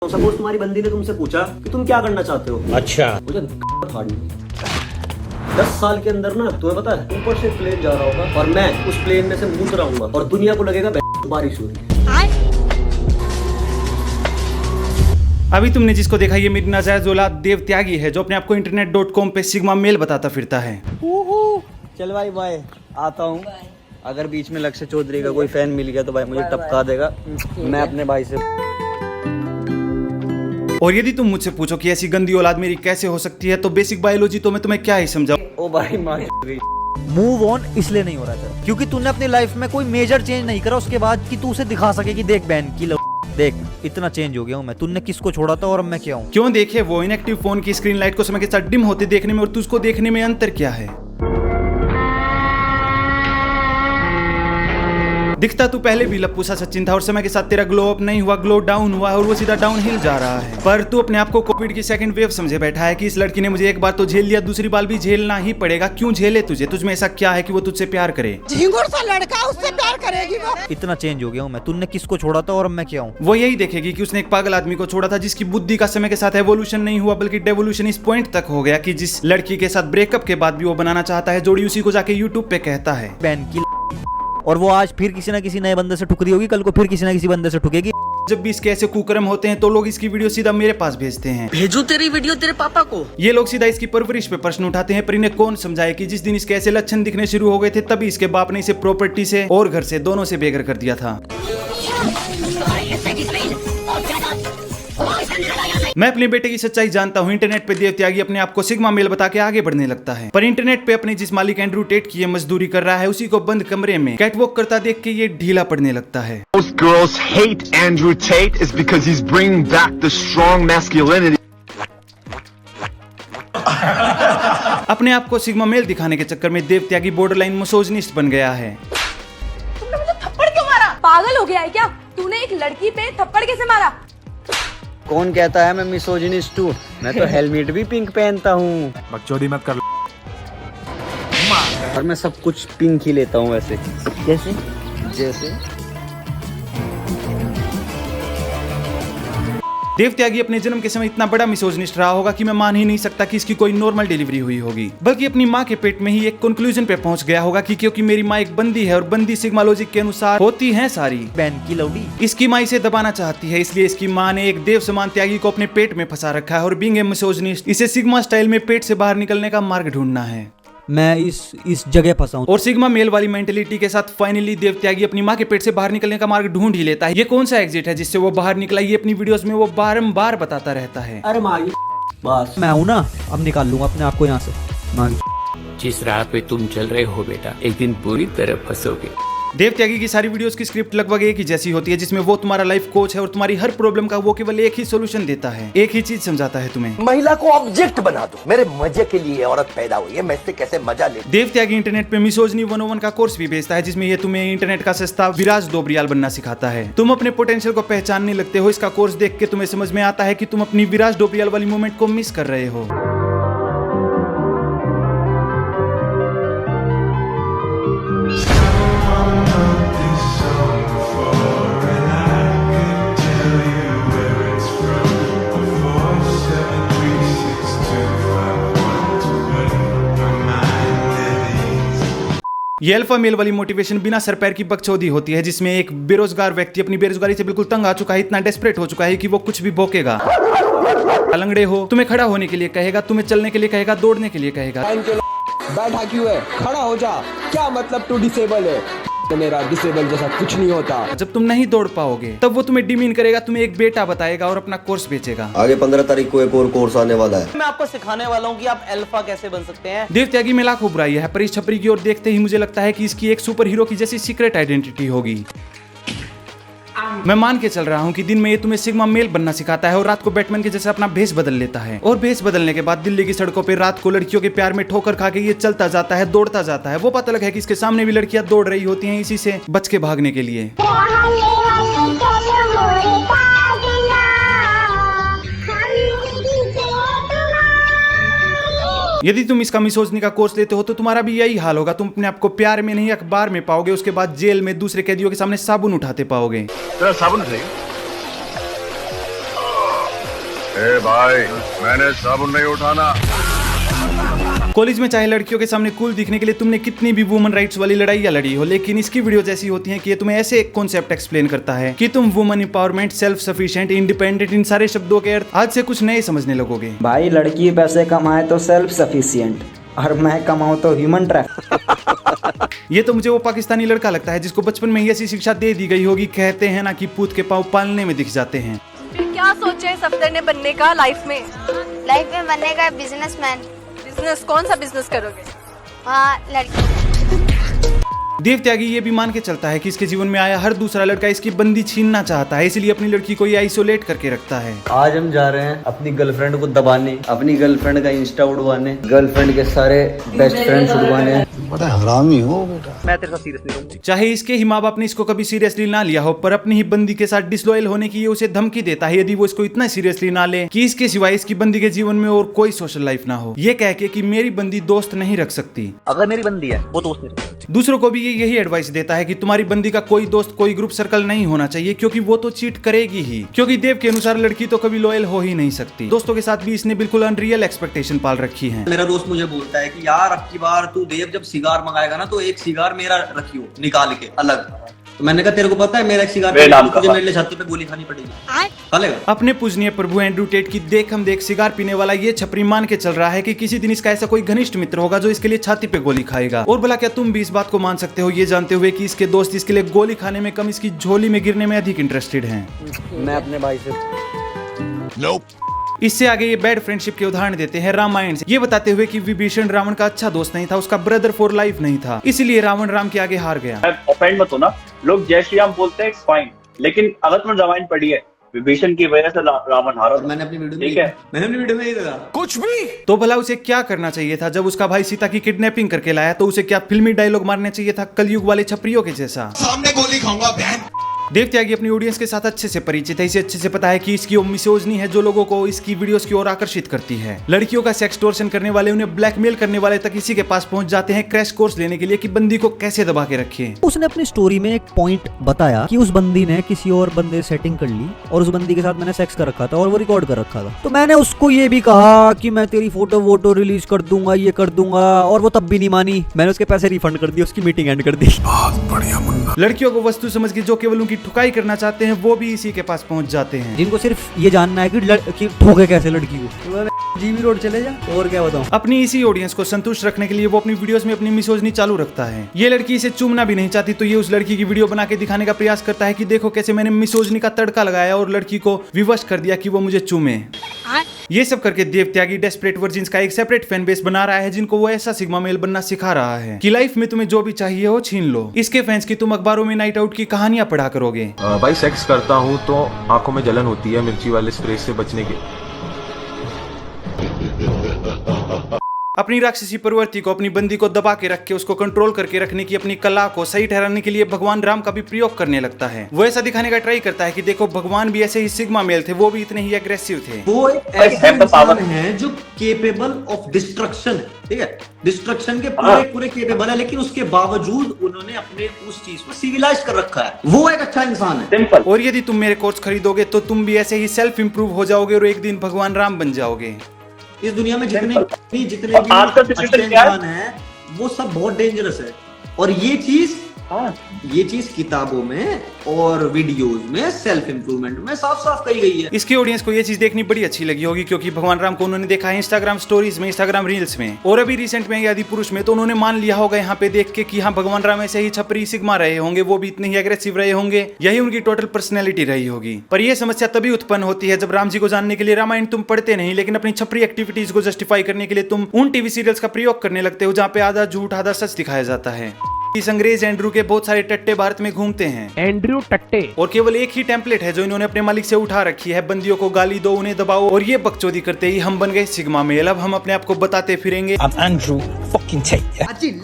Suppose तुम्हारी बंदी ने तुमसे पूछा कि तुम क्या करना चाहते हो। अच्छा, मुझे फाड़नी 10 साल के अंदर ना, तुम्हें पता है ऊपर से प्लेन जा रहा होगा और मैं उस प्लेन में से मुड़ रहा हूँ और दुनिया को लगेगा बारिश हो रही है। अभी तुमने जिसको देखा ये मेरी नाजायज औलाद देव त्यागी है जो अपने आप को internet.com पे सिग्मा मेल बताता फिरता है। चल भाई बाय, आता हूँ। अगर बीच में लक्ष्य चौधरी का कोई फैन मिल गया तो भाई मुझे टपका देगा, मैं अपने भाई से। और यदि तुम मुझसे पूछो कि ऐसी गंदी औलाद मेरी कैसे हो सकती है तो बेसिक बायोलॉजी तो मैं तुम्हें क्या ही समझाऊं। ओ भाई मार गई। मूव ऑन इसलिए नहीं हो रहा था क्योंकि तूने अपनी लाइफ में कोई मेजर चेंज नहीं करा उसके बाद कि तू उसे दिखा सके कि देख बहन की देख इतना चेंज हो गया हूँ मैं, तूने किसको छोड़ा था और अब मैं क्या हूँ। क्यों देखे वो इनएक्टिव फोन की स्क्रीन लाइट को समय के साथ डिम होते देखने में और तुझको देखने में अंतर क्या है। दिखता तू पहले भी लप्पू सा सचिन था और समय के साथ तेरा ग्लो अप नहीं हुआ, ग्लो डाउन हुआ और वो सीधा डाउन हिल जा रहा है। पर तू अपने आप को कोविड की सेकंड वेव समझे बैठा है कि इस लड़की ने मुझे एक बार तो झेल लिया, दूसरी बार भी झेलना ही पड़ेगा। क्यों झेले तुझे? तुझमें ऐसा क्या है कि वो तुझसे प्यार करे? झिंगुर सा लड़का उससे प्यार करेगी वो। इतना चेंज हो गया हूँ मैं, तूने किसको छोड़ा था और अब मैं क्या हूँ। वो यही देखेगी कि उसने एक पागल आदमी को छोड़ा था जिसकी बुद्धि का समय के साथ एवोल्यूशन नहीं हुआ बल्कि डेवोल्यूशन इस पॉइंट तक हो गया कि जिस लड़की के साथ ब्रेकअप के बाद भी वो बनाना चाहता है जोड़ी, उसी को जाके यूट्यूब पे कहता है बहन की। और वो आज फिर किसी ना किसी नए बंदे से ठुकरी होगी, कल को फिर किसी ना किसी बंदे से ठुकेगी। जब भी इसके ऐसे कुकर्म होते हैं तो लोग इसकी वीडियो सीधा मेरे पास भेजते हैं। भेजू तेरी वीडियो तेरे पापा को। ये लोग सीधा इसकी परवरिश पे प्रश्न उठाते हैं, पर इन्हें कौन समझाए कि जिस दिन इसके ऐसे लक्षण दिखने शुरू हो गए थे तभी इसके बाप ने इसे प्रॉपर्टी से और घर से दोनों से बेघर कर दिया था। मैं अपने बेटे की सच्चाई जानता हूँ। इंटरनेट पे देव त्यागी अपने आप को सिग्मा मेल बता के आगे बढ़ने लगता है, पर इंटरनेट पे अपने जिस मालिक एंड्रू टेट की ये मजदूरी कर रहा है उसी को बंद कमरे में कैटवॉक करता देख के ये ढीला पड़ने लगता है। Most girls hate Andrew Tate is because he's bringing back the strong masculinity. अपने आप को सिग्मा मेल दिखाने के चक्कर में देव त्यागी बॉर्डरलाइन मिसोजिनिस्ट बन गया है। तुमने मुझे थप्पड़ क्यों मारा? पागल हो गया है क्या? तूने एक लड़की पे थप्पड़ कैसे मारा? कौन कहता है मैं मिसोजिनिस्ट हूँ? मैं तो हेलमेट भी पिंक पहनता हूँ। बकचोदी मत कर। और मैं सब कुछ पिंक ही लेता हूँ वैसे। जैसे जैसे देव त्यागी अपने जन्म के समय इतना बड़ा मिसोजिनिस्ट रहा होगा कि मैं मान ही नहीं सकता कि इसकी कोई नॉर्मल डिलीवरी हुई होगी, बल्कि अपनी माँ के पेट में ही एक कंक्लूजन पे पहुंच गया होगा कि क्योंकि मेरी माँ एक बंदी है और बंदी सिग्मा लॉजिक के अनुसार होती हैं सारी। बहन की लौड़ी। इसकी माँ इसे दबाना चाहती है, इसलिए इसकी माँ ने एक देव समान त्यागी को अपने पेट में फंसा रखा है और बीइंग ए मिसोजिनिस्ट इसे सिग्मा स्टाइल में पेट से बाहर निकलने का मार्ग ढूंढना है। मैं इस जगह फंसा हूँ। और सिग्मा मेल वाली मेंटेलिटी के साथ फाइनली देव त्यागी अपनी माँ के पेट से बाहर निकलने का मार्ग ढूंढ ही लेता है। ये कौन सा एग्जिट है जिससे वो बाहर निकला, ये अपनी वीडियोस में वो बारंबार बताता रहता है। अरे माँ बस मैं हूँ ना, अब निकाल लूंगा अपने आप को यहाँ से। जिस राह पे तुम चल रहे हो बेटा, एक दिन पूरी तरह फंसोगे। देव त्यागी की सारी वीडियोस की स्क्रिप्ट लगभग एक ही जैसी होती है, जिसमें वो तुम्हारा लाइफ कोच है और तुम्हारी हर प्रॉब्लम का वो केवल एक ही सोल्यूशन देता है, एक ही चीज समझाता है तुम्हें। महिला को ऑब्जेक्ट बना दो, मेरे मजे के लिए औरत पैदा हुई है, मैं इससे कैसे मजा ले। देव त्यागी इंटरनेट पे मिसोजिनी 101 का कोर्स भी बेचता है, जिसमें ये तुम्हें इंटरनेट का सस्ता विराज डोबरियाल बनना सिखाता है। तुम अपने पोटेंशियल को पहचानने लगते हो। इसका कोर्स देख के तुम्हें समझ में आता है कि तुम अपनी विराज डोबरियाल वाली मोमेंट को मिस कर रहे हो। ये अल्फा मेल वाली मोटिवेशन बिना सर पैर की बकचोदी होती है, जिसमें एक बेरोजगार व्यक्ति अपनी बेरोजगारी से बिल्कुल तंग आ चुका है, इतना डेस्परेट हो चुका है कि वो कुछ भी भौंकेगा। लंगड़े हो, तुम्हें खड़ा होने के लिए कहेगा, तुम्हें चलने के लिए कहेगा, दौड़ने के लिए कहेगा। बैठा क्यों है? खड़ा हो जा। क्या मतलब तू डिसेबल है? मेरा डिसेबल जैसा कुछ नहीं होता। जब तुम नहीं दौड़ पाओगे तब वो तुम्हें डिमीन करेगा, तुम्हें एक बेटा बताएगा और अपना कोर्स बेचेगा। आगे 15 तारीख को एक और कोर्स आने वाला है। मैं आपको सिखाने वाला हूँ कि आप अल्फा कैसे बन सकते हैं। देव त्यागी में लाखों बुराई है, पर इस छपरी की ओर देखते ही मुझे लगता है कि इसकी एक सुपर हीरो की जैसी सीक्रेट आइडेंटिटी होगी। मैं मान के चल रहा हूँ कि दिन में ये तुम्हें सिग्मा मेल बनना सिखाता है और रात को बैटमैन के जैसे अपना भेष बदल लेता है, और भेष बदलने के बाद दिल्ली की सड़कों पे रात को लड़कियों के प्यार में ठोकर खा के ये चलता जाता है, दौड़ता जाता है। वो पता लगा है कि इसके सामने भी लड़कियां दौड़ रही होती हैं इसी से बच के भागने के लिए। यदि तुम इसका मिसोजिनी का कोर्स लेते हो तो तुम्हारा भी यही हाल होगा। तुम अपने आप को प्यार में नहीं अखबार में पाओगे, उसके बाद जेल में दूसरे कैदियों के सामने साबुन उठाते पाओगे। तेरा साबुन ए भाई, मैंने साबुन नहीं उठाना। कॉलेज में चाहे लड़कियों के सामने कूल दिखने के लिए तुमने कितनी भी वुमन राइट्स वाली लड़ाइयां लड़ी हो, लेकिन इसकी वीडियोस ऐसी होती हैं कि ये तुम्हें ऐसे एक कॉन्सेप्ट एक्सप्लेन करता है कि तुम woman empowerment, self sufficient, independent, इन सारे शब्दों के अर्थ आज से कुछ नए समझने लगोगे। भाई लड़की पैसे कमाए तो सेल्फ सफिशिएंट और मैं कमाऊं तो ह्यूमन ट्रैफिक। ये तो मुझे वो पाकिस्तानी लड़का लगता है जिसको बचपन में ही ऐसी शिक्षा दे दी गई होगी, कहते हैं ना कि पूत के पाँव पालने में दिख जाते हैं। क्या सोचे है सफदर ने बनने का लाइफ में? लाइफ में बनने का बिजनेसमैन। बिजनेस? कौन सा बिजनेस करोगे? हाँ, लड़की। देव त्यागी ये भी मान के चलता है कि इसके जीवन में आया हर दूसरा लड़का इसकी बंदी छीनना चाहता है, इसलिए अपनी लड़की को ये आइसोलेट करके रखता है। आज हम जा रहे हैं अपनी गर्लफ्रेंड को दबाने, अपनी गर्लफ्रेंड का इंस्टा उड़वाने, गर्लफ्रेंड के सारे बेस्ट फ्रेंड्स उड़वाने। बड़ा हरामी हो बेटा। मैं तेरे साथ सीरियसली कहूँ, चाहे इसके ही माँ बाप ने इसको कभी सीरियसली ना लिया हो, पर अपनी ही बंदी के साथ डिसलॉयल होने की ये उसे धमकी देता है यदि वो इसको इतना सीरियसली ना ले कि इसके सिवाय इसकी बंदी के जीवन में और कोई सोशल लाइफ ना हो, ये कह के कि मेरी बंदी दोस्त नहीं रख सकती। अगर मेरी बंदी है वो दोस्त नहीं रख सकती। दूसरों को भी ये यही एडवाइस देता है कि तुम्हारी बंदी का कोई दोस्त, कोई ग्रुप सर्कल नहीं होना चाहिए, क्योंकि वो तो चीट करेगी ही। क्योंकि देव के अनुसार लड़की तो कभी लॉयल हो ही नहीं सकती। दोस्तों के साथ भी इसने बिल्कुल अनरियल एक्सपेक्टेशन पाल रखी है। मेरा दोस्त मुझे बोलता है कि यार अब की बार तू देव जब सिगार मंगाएगा ना तो एक सिगार मेरा रखियो निकाल के अलग। तो मैंने कहा तेरे को पता है मेरा एक सिगार तुझे मेरे लिए छाती पे गोली खानी पड़ेगी, खा लेगा? अपने पूजनीय प्रभु एंड्रू टेट की देख हम देख सिगार पीने वाला ये छपरी मान के चल रहा है कि किसी दिन इसका ऐसा कोई घनिष्ठ मित्र होगा जो इसके लिए छाती पे गोली खाएगा। और भला क्या तुम भी इस बात को मान सकते हो ये जानते हुए कि इसके दोस्त इसके लिए गोली खाने में कम इसकी झोली में गिरने में अधिक इंटरेस्टेड हैं? मैं अपने भाई से इससे आगे ये बैड फ्रेंडशिप के उदाहरण देते हैं रामायण से, ये बताते हुए कि विभीषण रावण का अच्छा दोस्त नहीं था, उसका ब्रदर फॉर लाइफ नहीं था, इसलिए रावण राम के आगे हार गया। ऑफेंड मत होना, लोग जय श्री राम बोलते हैं, इट्स फाइन, लेकिन अगर तुमने रामायण पढ़ी है विभीषण की वजह से रावण हारा। मैंने अपनी वीडियो ठीक है, मैंने अपनी वीडियो में नहीं देखा कुछ भी। तो भला उसे क्या करना चाहिए था जब उसका भाई सीता की किडनैपिंग करके लाया? तो उसे क्या फिल्मी डायलॉग मारने चाहिए था कलयुग वाले छपरियों के जैसा? सामने गोली खाऊंगा बहन। देव त्यागी अपनी ऑडियंस के साथ अच्छे से परिचित है, इसे अच्छे से पता है कि इसकी वो मिसोजनी है जो लोगों को इसकी वीडियोस की ओर आकर्षित करती है। लड़कियों का सेक्सटोर्शन करने वाले, उन्हें ब्लैकमेल करने वाले तक इसी के पास पहुंच जाते हैं क्रैश कोर्स लेने के लिए कि बंदी को कैसे दबा के रखें। उसने अपनी स्टोरी में एक पॉइंट बताया कि उस बंदी ने किसी और बंदे सेटिंग कर ली और उस बंदी के साथ मैंने सेक्स कर रखा था और वो रिकॉर्ड कर रखा था। तो मैंने उसको ये भी कहा कि मैं तेरी फोटो वोटो रिलीज कर दूंगा, ये कर दूंगा, और वो तब भी नहीं मानी। मैंने उसके पैसे रिफंड कर दिए, उसकी मीटिंग एंड कर दी। बहुत बढ़िया मुन्ना। लड़कियों को वस्तु समझ के जो केवल उनकी ठुकाई करना चाहते हैं वो भी इसी के पास पहुंच जाते हैं, जिनको सिर्फ ये जानना है कि ठोके कैसे लड़की को। जीबी रोड चले जा, और क्या बताऊं। अपनी इसी ऑडियंस को संतुष्ट रखने के लिए वो अपनी वीडियोस में अपनी मिसोजनी चालू रखता है। ये लड़की इसे चूमना भी नहीं चाहती तो ये उस लड़की की वीडियो बना के दिखाने का प्रयास करता है कि देखो कैसे मैंने मिसोजनी का तड़का लगाया और लड़की को विवश कर दिया कि वो मुझे चूमे। ये सब करके देव त्यागी डेस्परेट वर्जिन्स का एक सेपरेट फैन बेस बना रहा है जिनको वो ऐसा सिग्मा मेल बनना सिखा रहा है कि लाइफ में तुम्हें जो भी चाहिए हो छीन लो। इसके फैंस की तुम अखबारों में नाइट आउट की कहानियां पढ़ा करोगे। भाई सेक्स करता हूँ तो आंखों में जलन होती है, मिर्ची वाले स्प्रे से बचने के। अपनी राक्षसी प्रवृत्ति को, अपनी बंदी को दबा के रख के उसको कंट्रोल करके रखने की अपनी कला को सही ठहराने के लिए भगवान राम का भी प्रयोग करने लगता है। वो ऐसा दिखाने का ट्राई करता है कि देखो भगवान भी ऐसे ही सिग्मा मेल थे, वो भी इतने ही एग्रेसिव थे। वो एक ऐसा इंसान है जो केपेबल ऑफ डिस्ट्रक्शन है, ठीक है, डिस्ट्रक्शन के पूरे केपेबल है, लेकिन उसके बावजूद उन्होंने अपने उस चीज को सिविलाइज कर रखा है। वो एक अच्छा इंसान है। और यदि तुम मेरे कोर्स खरीदोगे तो तुम भी ऐसे ही सेल्फ इंप्रूव हो जाओगे और एक दिन भगवान राम बन जाओगे। इस दुनिया में जितने भी अच्छे इंसान हैं वो सब बहुत डेंजरस है, और ये चीज किताबों में और वीडियोस में सेल्फ इंप्रूवमेंट में साफ साफ कही गई है। इसकी ऑडियंस को ये चीज देखनी बड़ी अच्छी लगी होगी क्योंकि भगवान राम को उन्होंने देखा है इंस्टाग्राम स्टोरीज में, इंस्टाग्राम रील्स में, और अभी रिसेंट में आदि पुरुष में, तो उन्होंने मान लिया होगा यहाँ पे देख के कि हाँ भगवान राम ऐसे ही छपरी सिग्मा रहे होंगे, वो भी इतने ही एग्रेसिव रहे होंगे, यही उनकी टोटल पर्सनैलिटी रही होगी। पर यह समस्या तभी उत्पन्न होती है जब राम जी को जानने के लिए रामायण तुम पढ़ते नहीं, लेकिन अपनी छपरी एक्टिविटीज को जस्टिफाई करने के लिए तुम उन टीवी सीरियल्स का प्रयोग करने लगते हो जहाँ पे आधा झूठ आधा सच दिखाया जाता है। इस अंग्रेज एंड्रू के बहुत सारे टट्टे भारत में घूमते हैं, एंड्रू टट्टे, और केवल एक ही टेम्पलेट है जो इन्होंने अपने मालिक से उठा रखी है, बंदियों को गाली दो, उन्हें दबाओ, और ये बकचोदी करते ही हम बन गए सिग्मा मेल। अब हम अपने आप को बताते फिरेंगे अब एंड्रू फकिंग टेट।